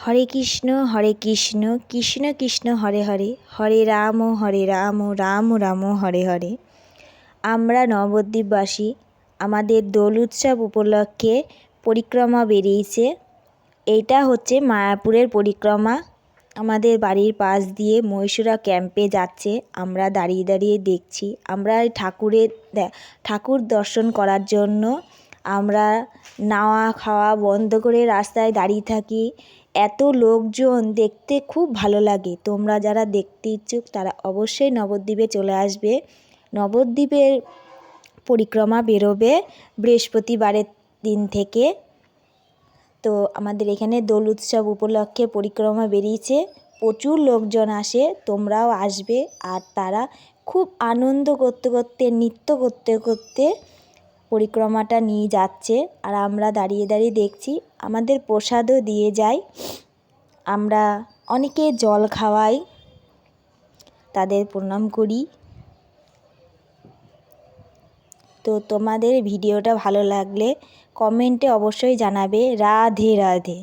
হরে কৃষ্ণ কৃষ্ণ কৃষ্ণ হরে হরে, হরে রাম রাম রাম হরে হরে। আমরা নবদ্বীপবাসী আমাদের দোল উৎসব উপলক্ষে পরিক্রমা বেরিয়েছে। এইটা হচ্ছে মায়াপুরের পরিক্রমা। আমাদের বাড়ির পাশ দিয়ে মহিষুরা ক্যাম্পে যাচ্ছে। আমরা দাঁড়িয়ে দাঁড়িয়ে দেখছি। আমরা ঠাকুর দর্শন করার জন্য আমরা নাওয়া খাওয়া বন্ধ করে রাস্তায় দাঁড়িয়ে থাকি। এত লোকজন দেখতে খুব ভালো লাগে। তোমরা যারা দেখতে ইচ্ছুক তারা অবশ্যই নবদ্বীপে চলে আসবে। নবদ্বীপের পরিক্রমা বেরোবে বৃহস্পতিবারের দিন থেকে। তো আমাদের এখানে দোল উৎসব উপলক্ষে পরিক্রমা বেরিয়েছে। প্রচুর লোকজন আসে, তোমরাও আসবে। আর তারা খুব আনন্দ করতে করতে নৃত্য করতে করতে পরিক্রমাটা নিয়ে যাচ্ছে। আর আমরা দাঁড়িয়ে দাঁড়িয়ে দেখছি। আমাদের প্রসাদও দিয়ে যায়। আমরা অনেকে জল খাওয়াই, তাদের প্রণাম করি। তো তোমাদের ভিডিওটা ভালো লাগলে কমেন্টে অবশ্যই জানাবে। রাধে রাধে।